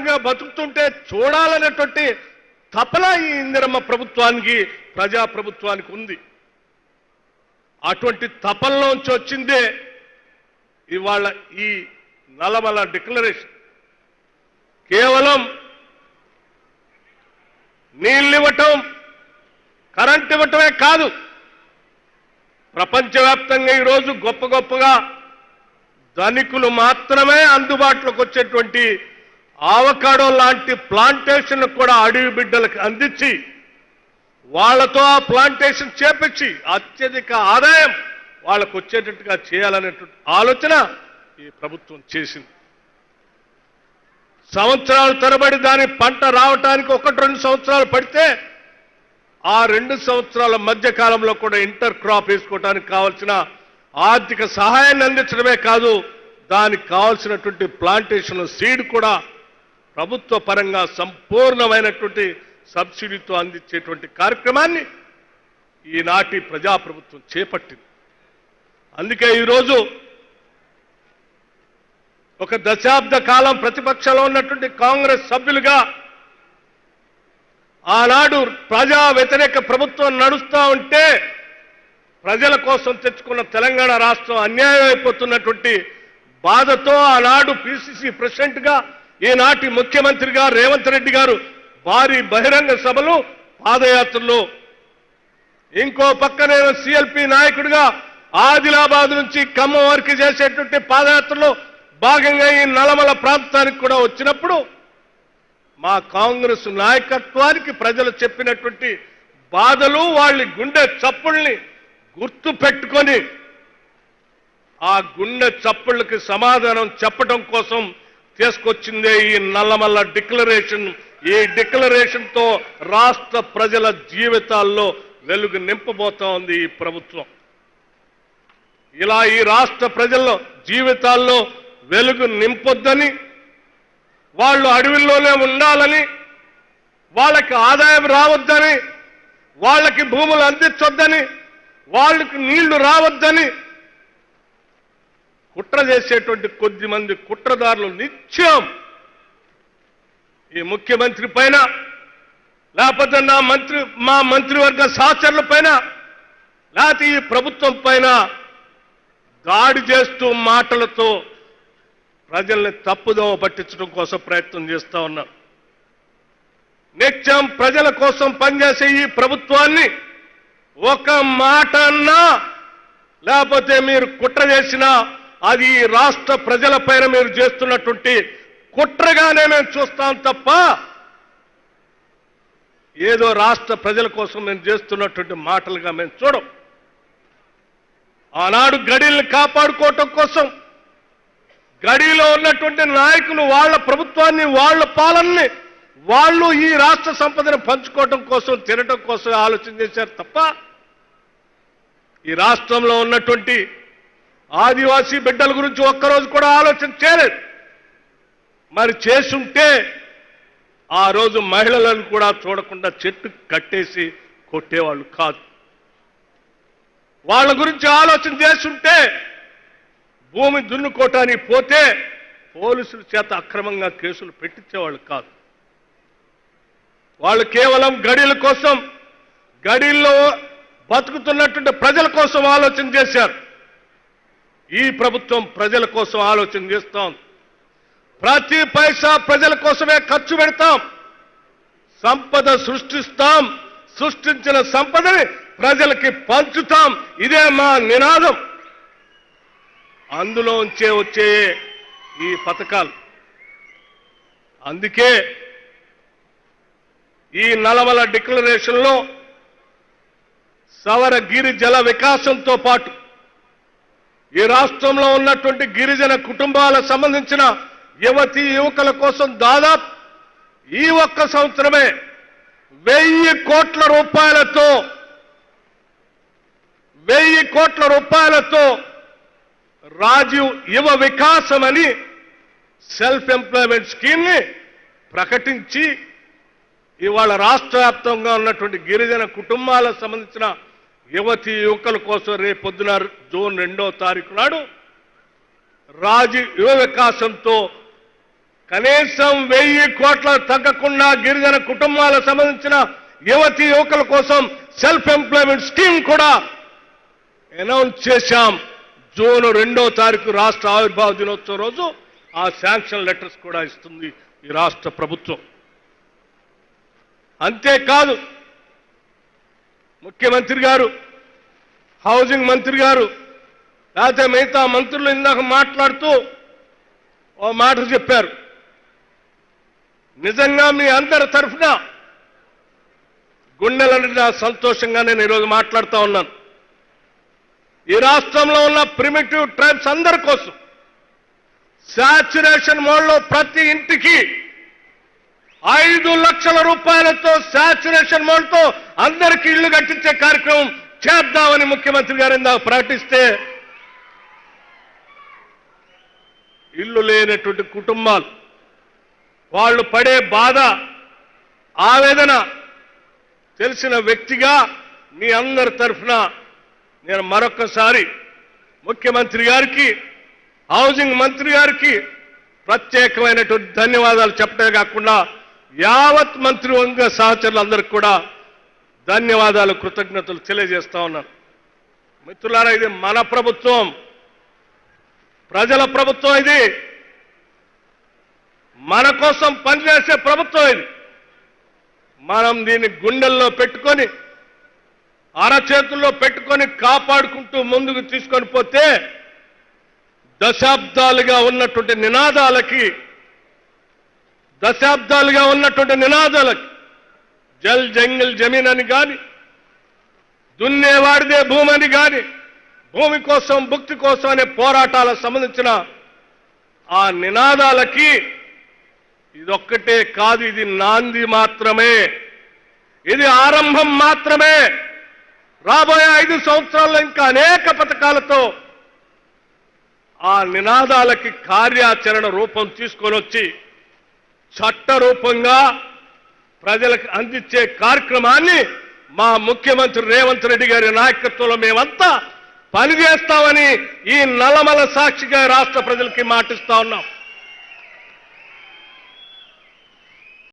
ఆనందంగా బతుకుతుంటే చూడాలనేటువంటి తపన ఈ ఇందిరమ్మ ప్రభుత్వానికి, ప్రజా ప్రభుత్వానికి ఉంది. అటువంటి తపనలోంచి వచ్చిందే ఇవాళ ఈ నల్లమల డిక్లరేషన్. కేవలం నీళ్ళు ఇవ్వటం, కరెంట్ ఇవ్వటమే కాదు, ప్రపంచవ్యాప్తంగా ఈరోజు గొప్ప గొప్పగా ధనికులు మాత్రమే అందుబాటులోకి వచ్చేటువంటి ఆవకాడో లాంటి ప్లాంటేషన్ కూడా అడవి బిడ్డలకు అందించి వాళ్లతో ఆ ప్లాంటేషన్ చేపించి అత్యధిక ఆదాయం వాళ్ళకు వచ్చేటట్టుగా చేయాలనేటువంటి ఆలోచన ఈ ప్రభుత్వం చేసింది. సంవత్సరాల తరబడి దాని పంట రావటానికి 1-2 సంవత్సరాలు పడితే ఆ 2 సంవత్సరాల మధ్య కాలంలో కూడా ఇంటర్ క్రాప్ వేసుకోవడానికి కావాల్సిన ఆర్థిక సహాయాన్ని అందించడమే కాదు, దానికి కావాల్సినటువంటి ప్లాంటేషన్ సీడ్ కూడా ప్రభుత్వ పరంగా సంపూర్ణమైనటువంటి సబ్సిడీతో అందించేటువంటి కార్యక్రమాన్ని ఈనాటి ప్రజాప్రభుత్వం చేపట్టింది. అందుకే ఈరోజు ఒక దశాబ్ద కాలం ప్రతిపక్షంలో ఉన్నటువంటి కాంగ్రెస్ సభ్యులుగా ఆనాడు ప్రజా వ్యతిరేక ప్రభుత్వం నడుస్తూ ఉంటే ప్రజల కోసం తెచ్చుకున్న తెలంగాణ రాష్ట్రం అన్యాయం అయిపోతున్నటువంటి బాధతో ఆనాడు పిసిసి ప్రెసిడెంట్గా, ఈనాటి ముఖ్యమంత్రిగా రేవంత్ రెడ్డి గారు భారీ బహిరంగ సభలు, పాదయాత్రలు, ఇంకో పక్క నేను సిఎల్పి నాయకుడిగా ఆదిలాబాద్ నుంచి ఖమ్మం వరకు చేసేటువంటి పాదయాత్రలో భాగంగా ఈ నల్లమల ప్రాంతానికి కూడా వచ్చినప్పుడు మా కాంగ్రెస్ నాయకత్వానికి ప్రజలు చెప్పినటువంటి బాధలు, వాళ్ళ గుండె చప్పుల్ని గుర్తు పెట్టుకొని ఆ గుండె చప్పుళ్ళకి సమాధానం చెప్పడం కోసం తీసుకొచ్చిందే ఈ నల్లమల్ల డిక్లరేషన్. ఈ డిక్లరేషన్ తో రాష్ట్ర ప్రజల జీవితాల్లో వెలుగు నింపబోతా ఉంది ఈ ప్రభుత్వం. ఇలా ఈ రాష్ట్ర ప్రజల జీవితాల్లో వెలుగు నింపొద్దని, వాళ్ళు అడవుల్లోనే ఉండాలని, వాళ్ళకి ఆదాయం రావద్దని, వాళ్ళకి భూములు అందించొద్దని, వాళ్ళకి నీళ్లు రావద్దని కుట్ర చేసేటువంటి కొద్ది మంది కుట్రదారులు నిత్యం ఈ ముఖ్యమంత్రి పైన, లేకపోతే మా మంత్రివర్గ సహచరుల పైన, లేకపోతే ఈ ప్రభుత్వం పైన దాడి చేస్తూ మాటలతో ప్రజల్ని తప్పుదోవ పట్టించడం కోసం ప్రయత్నం చేస్తా ఉన్నారు. నిత్యం ప్రజల కోసం పనిచేసే ఈ ప్రభుత్వాన్ని ఒక మాట అన్నా, లేకపోతే మీరు కుట్ర చేసినా అది రాష్ట్ర ప్రజల పైన మీరు చేస్తున్నటువంటి కుట్రగానే మేము చూస్తాం తప్ప ఏదో రాష్ట్ర ప్రజల కోసం మేము చేస్తున్నటువంటి మాటలుగా మేము చూడం. ఆనాడు గడిల్ని కాపాడుకోవటం కోసం గడిలో ఉన్నటువంటి నాయకులు వాళ్ళ ప్రభుత్వాన్ని, వాళ్ళ పాలనని వాళ్ళు ఈ రాష్ట్ర సంపదను పంచుకోవటం కోసం, తినటం కోసం ఆలోచన చేశారు తప్ప ఈ రాష్ట్రంలో ఉన్నటువంటి ఆదివాసీ బిడ్డల గురించి ఒక్కరోజు కూడా ఆలోచన చేయలేదు. మరి చేసుంటే ఆ రోజు మహిళలను కూడా చూడకుండా చెట్టు కట్టేసి కొట్టేవాళ్ళు కాదు. వాళ్ళ గురించి ఆలోచన చేస్తుంటే భూమి దున్నుకోవటానికి పోతే పోలీసుల చేత అక్రమంగా కేసులు పెట్టించేవాళ్ళు కాదు. వాళ్ళు కేవలం గడిల కోసం, గడిల్లో బతుకుతున్నటువంటి ప్రజల కోసం ఆలోచన చేశారు. ఈ ప్రభుత్వం ప్రజల కోసం ఆలోచన చేస్తాం. ప్రతి పైసా ప్రజల కోసమే ఖర్చు పెడతాం, సంపద సృష్టిస్తాం, సృష్టించిన సంపదని ప్రజలకి పంచుతాం. ఇదే మా నినాదం. అందులోంచే వచ్చే ఈ పథకాలు. అందుకే ఈ నల్లమల డిక్లరేషన్లో సవర గిరిజల వికాసంతో పాటు ఈ రాష్ట్రంలో ఉన్నటువంటి గిరిజన కుటుంబాలకు సంబంధించిన యువతీ యువకుల కోసం దాదాపు ఈ ఒక్క సంవత్సరమే 1000 కోట్ల రూపాయలతో రాజీవ్ యువ వికాసం అని సెల్ఫ్ ఎంప్లాయ్మెంట్ స్కీమ్ ని ప్రకటించి ఇవాళ రాష్ట్ర వ్యాప్తంగా ఉన్నటువంటి గిరిజన కుటుంబాలకు సంబంధించిన యువతీ యువకుల కోసం రేపొద్దున జూన్ 2వ తారీఖు నాడు రాజీవ్ యువ వికాసంతో కనీసం 1000 కోట్ల తగ్గకుండా గిరిజన కుటుంబాలకు సంబంధించిన యువతి యువకుల కోసం సెల్ఫ్ ఎంప్లాయ్మెంట్ స్కీమ్ కూడా అనౌన్స్ చేశాం. జూన్ 2వ తారీఖు రాష్ట్ర ఆవిర్భావ దినోత్సవం రోజు ఆ శాంక్షన్ లెటర్స్ కూడా ఇస్తుంది ఈ రాష్ట్ర ప్రభుత్వం. అంతేకాదు ముఖ్యమంత్రి గారు, హౌసింగ్ మంత్రి గారు, లేకపోతే మిగతా మంత్రులు ఇందాక మాట్లాడుతూ ఓ మాట చెప్పారు. నిజంగా మీ అందరి తరఫున గుండెల నిండా సంతోషంగా నేను ఈరోజు మాట్లాడుతూ ఉన్నాను. ఈ రాష్ట్రంలో ఉన్న ప్రిమిటివ్ ట్రైబ్స్ అందరి కోసం శాచ్యురేషన్ మోడ్లో ప్రతి ఇంటికి 5 లక్షల రూపాయలతో శాచ్యురేషన్ మోడ్తో అందరికీ ఇళ్లు కట్టించే కార్యక్రమం చేద్దామని ముఖ్యమంత్రి గారు ఇందాక ప్రకటిస్తే ఇల్లు లేనటువంటి కుటుంబాలు వాళ్ళు పడే బాధ, ఆవేదన తెలిసిన వ్యక్తిగా మీ అందరి తరఫున నేను మరొకసారి ముఖ్యమంత్రి గారికి, హౌసింగ్ మంత్రి గారికి ప్రత్యేకమైనటువంటి ధన్యవాదాలు చెప్పడమే కాకుండా యావత్ మంత్రివర్గ సహచరులందరికీ కూడా ధన్యవాదాలు, కృతజ్ఞతలు తెలియజేస్తా ఉన్నాను. మిత్రులారా, ఇది మన ప్రభుత్వం, ప్రజల ప్రభుత్వం, ఇది మన కోసం పనిచేసే ప్రభుత్వం. ఇది మనం దీన్ని గుండెల్లో పెట్టుకొని, అరచేతుల్లో పెట్టుకొని కాపాడుకుంటూ ముందుకు తీసుకొని పోతే దశాబ్దాలుగా ఉన్నటువంటి నినాదాలకి జల్ జంగిల్ జమీన్ అని కానీ, దున్నేవాడిదే భూమి అని కానీ, భూమి కోసం భుక్తి కోసం అనే పోరాటాలకు సంబంధించిన ఆ నినాదాలకి ఇదొక్కటే కాదు, ఇది నాంది మాత్రమే, ఇది ఆరంభం మాత్రమే. రాబోయే 5 సంవత్సరాల్లో ఇంకా అనేక పథకాలతో ఆ నినాదాలకి కార్యాచరణ రూపం తీసుకొని వచ్చి చట్ట రూపంగా ప్రజలకు అందించే కార్యక్రమాన్ని మా ముఖ్యమంత్రి రేవంత్ రెడ్డి గారి నాయకత్వంలో మేమంతా పనిచేస్తామని ఈ నల్లమల సాక్షిగా రాష్ట్ర ప్రజలకి మాటిస్తా ఉన్నాం.